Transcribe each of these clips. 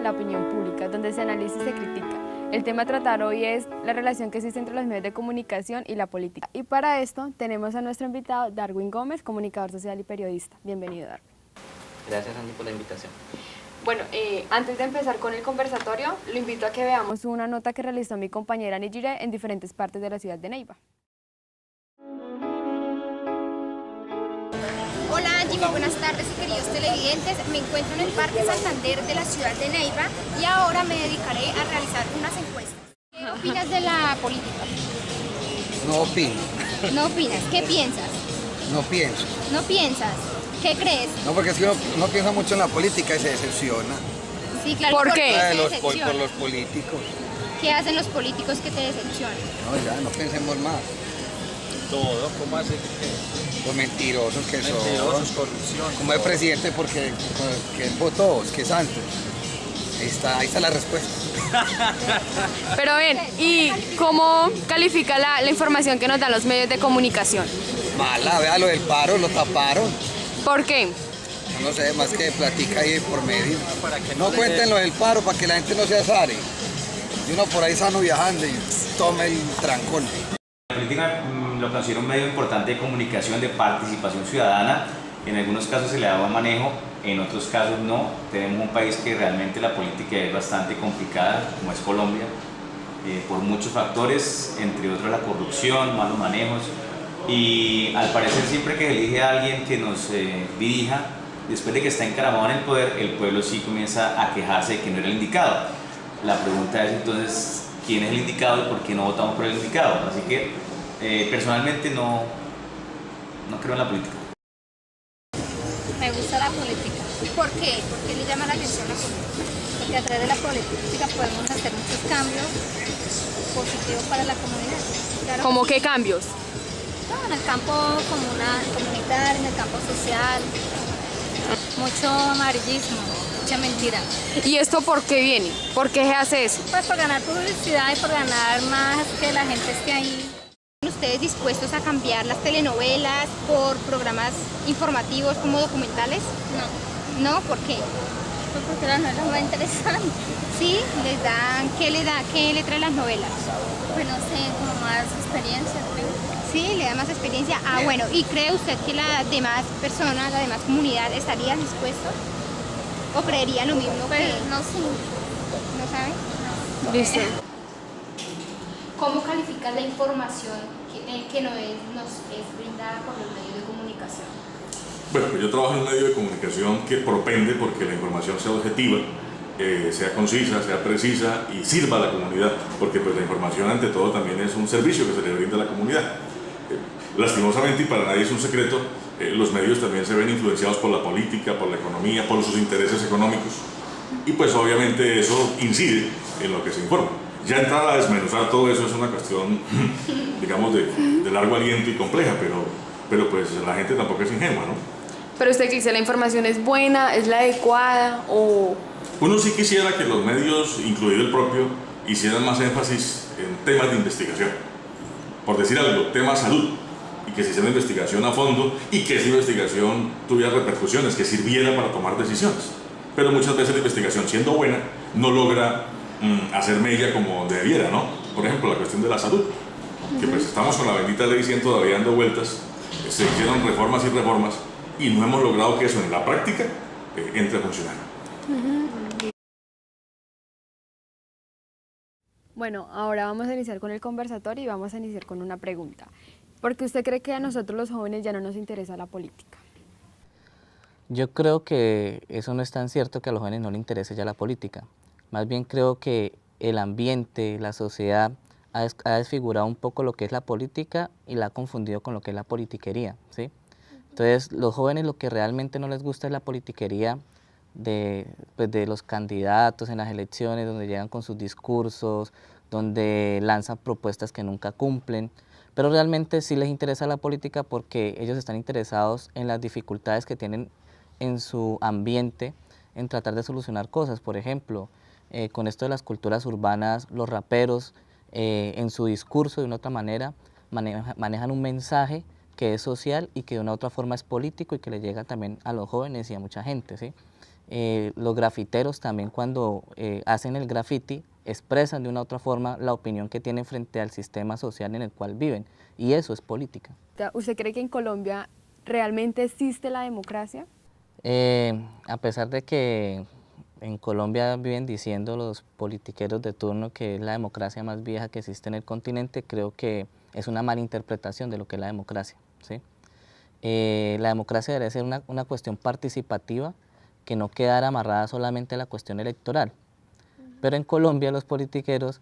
la opinión pública, donde se analiza y se critica. El tema a tratar hoy es la relación que existe entre los medios de comunicación y la política. Y para esto tenemos a nuestro invitado Darwin Gómez, comunicador social y periodista. Bienvenido, Darwin. Gracias, Andy, por la invitación. Bueno, antes de empezar con el conversatorio, lo invito a que veamos una nota que realizó mi compañera Nijire en diferentes partes de la ciudad de Neiva. Hola Angie, muy buenas tardes queridos televidentes. Me encuentro en el Parque Santander de la ciudad de Neiva y ahora me dedicaré a realizar unas encuestas. ¿Qué opinas de la política? No opino, ¿No opinas? ¿Qué piensas? no pienso. ¿No piensas? ¿Qué crees? No, porque es que uno piensa mucho en la política y se decepciona. Sí, claro. ¿Por qué? Te Por decepciona. los políticos. ¿Qué hacen los políticos que te decepcionan? No, ya, no pensemos más. Todo, ¿cómo hace Los mentirosos que mentirosos, son. corrupción? Como el presidente porque que él votó, es que es santo. Ahí está la respuesta. Pero ven, ¿y cómo califica la información que nos dan los medios de comunicación? Mala, vea lo del paro, lo taparon. ¿Por qué? No sé, más que platica ahí por medio. Para que No le cuenten dé- lo del paro para que la gente no se azare. Y uno por ahí sano viajando y tome el trancón. La política lo considero un medio importante de comunicación, de participación ciudadana. En algunos casos se le da buen manejo, en otros casos no. Tenemos un país que realmente la política es bastante complicada, como es Colombia, por muchos factores, entre otros la corrupción, malos manejos. Y al parecer siempre que se elige a alguien que nos dirija, después de que está encaramado en el poder, el pueblo sí comienza a quejarse de que no era el indicado. La pregunta es entonces, ¿quién es el indicado y por qué no votamos por el indicado? Así que personalmente no creo en la política. Me gusta la política. ¿Por qué? ¿Por qué le llama la atención la política? Porque a través de la política podemos hacer muchos cambios positivos para la comunidad. Claro ¿Cómo que sí. qué cambios? No, en el campo comunitario, en el campo social, mucho amarillismo, mucha mentira. ¿Y esto por qué viene? ¿Por qué se hace eso? Pues por ganar publicidad y por ganar más que la gente esté ahí. ¿Están ustedes dispuestos a cambiar las telenovelas por programas informativos como documentales? No. ¿No? ¿Por qué? Pues porque las novelas más interesantes. ¿Sí? ¿Qué le trae las novelas? Pues no sé, como más experiencia, creo. Sí, le da más experiencia. Ah, bueno, ¿y cree usted que las demás personas, la demás comunidad estarían dispuestos? ¿O creería lo mismo que...? No sé. ¿No sabe? Listo. ¿Cómo califica la información que nos es brindada por los medios de comunicación? Bueno, pues yo trabajo en un medio de comunicación que propende porque la información sea objetiva, sea concisa, sea precisa y sirva a la comunidad, porque pues la información ante todo también es un servicio que se le brinda a la comunidad. Lastimosamente, y para nadie es un secreto, los medios también se ven influenciados por la política, por la economía, por sus intereses económicos, y pues obviamente eso incide en lo que se informa. Ya entrar a desmenuzar todo eso es una cuestión, digamos, de largo aliento y compleja, pero pues la gente tampoco es ingenua, ¿no? Pero usted qué dice, ¿la información es buena, es la adecuada o...? Uno sí quisiera que los medios, incluido el propio, hicieran más énfasis en temas de investigación. Por decir algo, tema salud, y que se hiciera investigación a fondo y que esa investigación tuviera repercusiones, que sirviera para tomar decisiones. Pero muchas veces la investigación, siendo buena, no logra hacer mella como debiera, ¿no? Por ejemplo, la cuestión de la salud, que pues estamos con la bendita ley 100 todavía dando vueltas, se hicieron reformas y reformas, y no hemos logrado que eso en la práctica entre a funcionar. Bueno, ahora vamos a iniciar con el conversatorio y vamos a iniciar con una pregunta. ¿Por qué usted cree que a nosotros los jóvenes ya no nos interesa la política? Yo creo que eso no es tan cierto que a los jóvenes no les interese ya la política. Más bien creo que el ambiente, la sociedad ha desfigurado un poco lo que es la política y la ha confundido con lo que es la politiquería, ¿sí? Entonces, los jóvenes lo que realmente no les gusta es la politiquería pues, de los candidatos en las elecciones, donde llegan con sus discursos, donde lanzan propuestas que nunca cumplen, pero realmente sí les interesa la política porque ellos están interesados en las dificultades que tienen en su ambiente, en tratar de solucionar cosas. Por ejemplo, con esto de las culturas urbanas, los raperos en su discurso de una otra manera manejan un mensaje que es social y que de una u otra forma es político y que le llega también a los jóvenes y a mucha gente, ¿sí? Los grafiteros también cuando hacen el graffiti expresan de una u otra forma la opinión que tienen frente al sistema social en el cual viven, y eso es política. ¿Usted cree que en Colombia realmente existe la democracia? A pesar de que en Colombia viven diciendo los politiqueros de turno que es la democracia más vieja que existe en el continente, creo que es una mala interpretación de lo que es la democracia, ¿sí? La democracia debería ser una cuestión participativa que no quedara amarrada solamente a la cuestión electoral. Pero en Colombia los politiqueros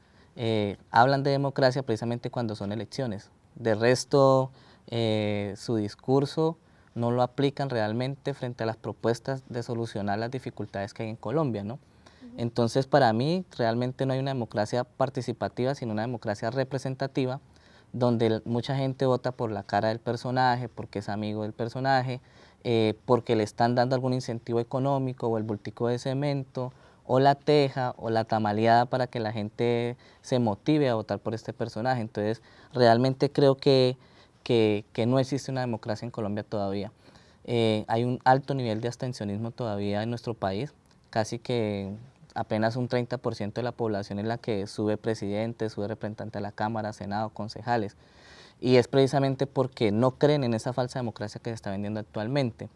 hablan de democracia precisamente cuando son elecciones. De resto, su discurso no lo aplican realmente frente a las propuestas de solucionar las dificultades que hay en Colombia, ¿no? Entonces, para mí, realmente no hay una democracia participativa, sino una democracia representativa, donde mucha gente vota por la cara del personaje, porque es amigo del personaje, porque le están dando algún incentivo económico, o el bultico de cemento, o la teja, o la tamaleada para que la gente se motive a votar por este personaje. Entonces, realmente creo que no existe una democracia en Colombia todavía. Hay un alto nivel de abstencionismo todavía en nuestro país, casi que apenas un 30% de la población es la que sube presidente, sube representante a la Cámara, Senado, concejales. Y es precisamente porque no creen en esa falsa democracia que se está vendiendo actualmente.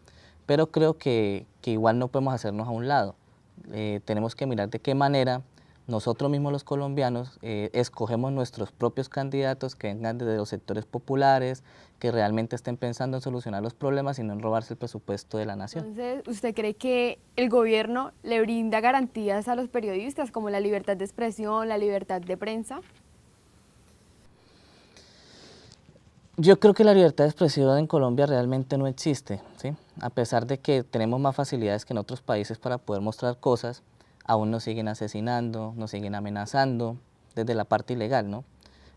Pero creo que igual no podemos hacernos a un lado. Tenemos que mirar de qué manera nosotros mismos los colombianos escogemos nuestros propios candidatos que vengan desde los sectores populares, que realmente estén pensando en solucionar los problemas y no en robarse el presupuesto de la nación. Entonces, ¿usted cree que el gobierno le brinda garantías a los periodistas como la libertad de expresión, la libertad de prensa? Yo creo que la libertad de expresión en Colombia realmente no existe, ¿sí? A pesar de que tenemos más facilidades que en otros países para poder mostrar cosas, aún nos siguen asesinando, nos siguen amenazando, desde la parte ilegal, ¿no?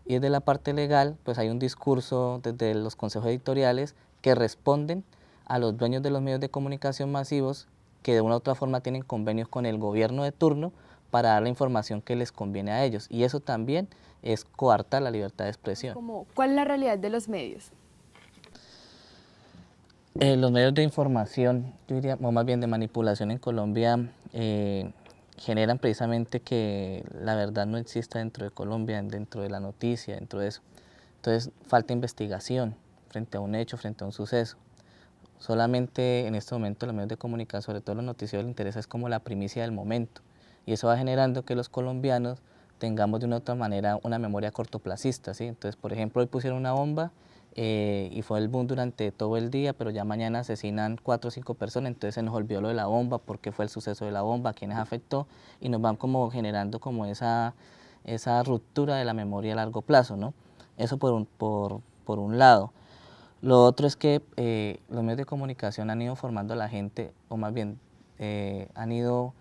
Y desde la parte legal, pues hay un discurso desde los consejos editoriales que responden a los dueños de los medios de comunicación masivos que de una u otra forma tienen convenios con el gobierno de turno para dar la información que les conviene a ellos. Y eso también es coartar la libertad de expresión. ¿Cuál es la realidad de los medios? Los medios de información, yo diría, o más bien de manipulación en Colombia, generan precisamente que la verdad no exista dentro de Colombia, dentro de la noticia, dentro de eso. Entonces, falta investigación frente a un hecho, frente a un suceso. Solamente en este momento los medios de comunicación, sobre todo los noticieros, les interesa es como la primicia del momento. Y eso va generando que los colombianos tengamos de una u otra manera una memoria cortoplacista, ¿sí? Entonces, por ejemplo, hoy pusieron una bomba y fue el boom durante todo el día, pero ya mañana asesinan 4 o 5 personas, entonces se nos olvidó lo de la bomba, por qué fue el suceso de la bomba, a quiénes afectó, y nos van como generando como esa ruptura de la memoria a largo plazo, ¿no? Eso por un lado. Lo otro es que los medios de comunicación han ido formando a la gente, o más bien han ido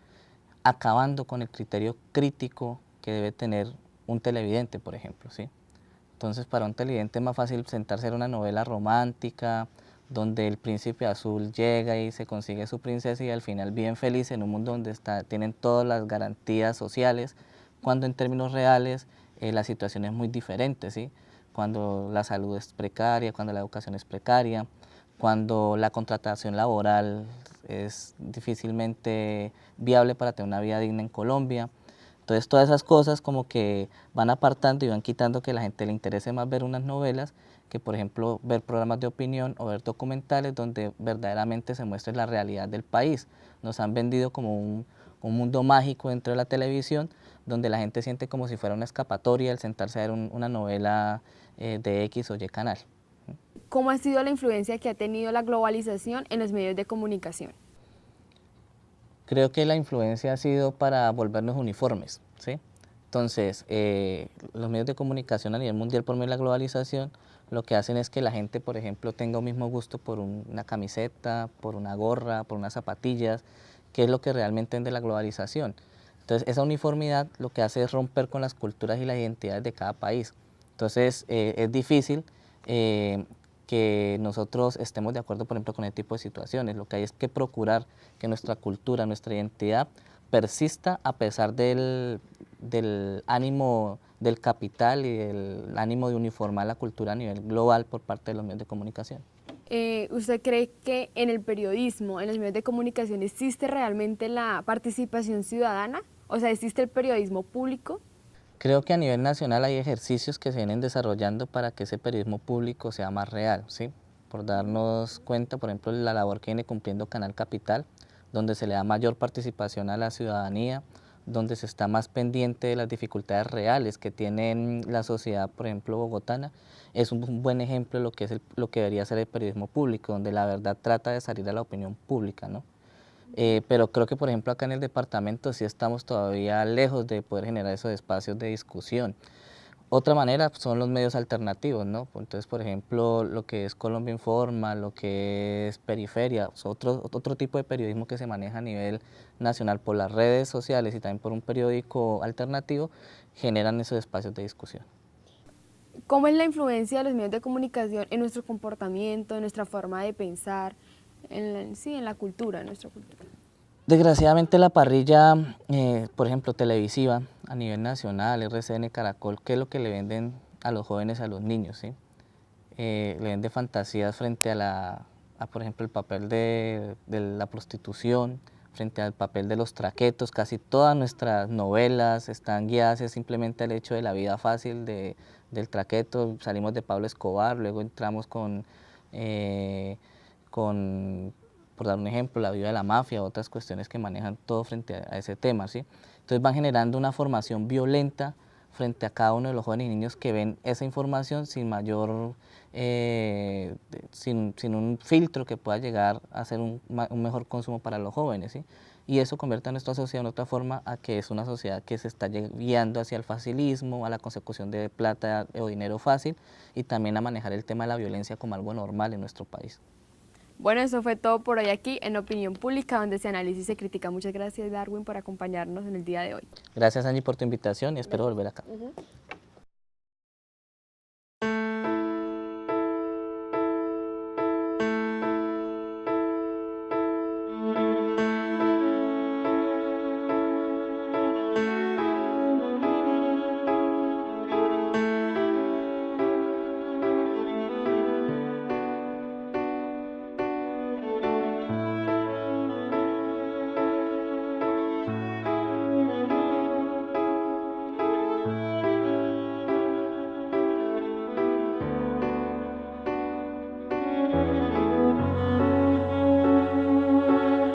acabando con el criterio crítico que debe tener un televidente, por ejemplo, ¿sí? Entonces, para un televidente es más fácil sentarse a ver una novela romántica, donde el príncipe azul llega y se consigue su princesa y al final viven felices en un mundo donde tienen todas las garantías sociales, cuando en términos reales la situación es muy diferente, ¿sí? Cuando la salud es precaria, cuando la educación es precaria, cuando la contratación laboral es difícilmente viable para tener una vida digna en Colombia. Entonces todas esas cosas como que van apartando y van quitando que a la gente le interese más ver unas novelas que, por ejemplo, ver programas de opinión o ver documentales donde verdaderamente se muestre la realidad del país. Nos han vendido como un mundo mágico dentro de la televisión donde la gente siente como si fuera una escapatoria el sentarse a ver una novela de X o Y canal. ¿Cómo ha sido la influencia que ha tenido la globalización en los medios de comunicación? Creo que la influencia ha sido para volvernos uniformes, ¿sí? Entonces, los medios de comunicación a nivel mundial por medio de la globalización lo que hacen es que la gente, por ejemplo, tenga un mismo gusto por una camiseta, por una gorra, por unas zapatillas, que es lo que realmente vende la globalización. Entonces, esa uniformidad lo que hace es romper con las culturas y las identidades de cada país. Entonces, es difícil que nosotros estemos de acuerdo, por ejemplo, con este tipo de situaciones. Lo que hay es que procurar que nuestra cultura, nuestra identidad persista a pesar del ánimo del capital y del ánimo de uniformar la cultura a nivel global por parte de los medios de comunicación. ¿Usted cree que en el periodismo, en los medios de comunicación, existe realmente la participación ciudadana? O sea, ¿existe el periodismo público? Creo que a nivel nacional hay ejercicios que se vienen desarrollando para que ese periodismo público sea más real, ¿sí? Por darnos cuenta, por ejemplo, la labor que viene cumpliendo Canal Capital, donde se le da mayor participación a la ciudadanía, donde se está más pendiente de las dificultades reales que tiene la sociedad, por ejemplo, bogotana, es un buen ejemplo de lo que, lo que debería ser el periodismo público, donde la verdad trata de salir a la opinión pública, ¿no? Pero creo que, por ejemplo, acá en el departamento sí estamos todavía lejos de poder generar esos espacios de discusión. Otra manera son los medios alternativos, ¿no? Entonces, por ejemplo, lo que es Colombia Informa, lo que es Periferia, otro tipo de periodismo que se maneja a nivel nacional por las redes sociales y también por un periódico alternativo, generan esos espacios de discusión. ¿Cómo es la influencia de los medios de comunicación en nuestro comportamiento, en nuestra forma de pensar, en la cultura, en nuestra cultura? Desgraciadamente la parrilla, por ejemplo, televisiva a nivel nacional, RCN, Caracol, ¿qué es lo que le venden a los jóvenes, a los niños? ¿Sí? Le venden fantasías frente a por ejemplo, el papel de la prostitución, frente al papel de los traquetos. Casi todas nuestras novelas están guiadas simplemente al hecho de la vida fácil del traqueto. Salimos de Pablo Escobar, luego entramos por dar un ejemplo, la vida de la mafia, otras cuestiones que manejan todo frente a ese tema, ¿sí? Entonces van generando una formación violenta frente a cada uno de los jóvenes y niños que ven esa información sin mayor, sin un filtro que pueda llegar a ser un mejor consumo para los jóvenes, ¿sí? Y eso convierte a nuestra sociedad en otra forma a que es una sociedad que se está guiando hacia el facilismo, a la consecución de plata o dinero fácil y también a manejar el tema de la violencia como algo normal en nuestro país. Bueno, eso fue todo por hoy aquí en Opinión Pública, donde se analiza y se critica. Muchas gracias, Darwin, por acompañarnos en el día de hoy. Gracias, Angie, por tu invitación y espero volver acá.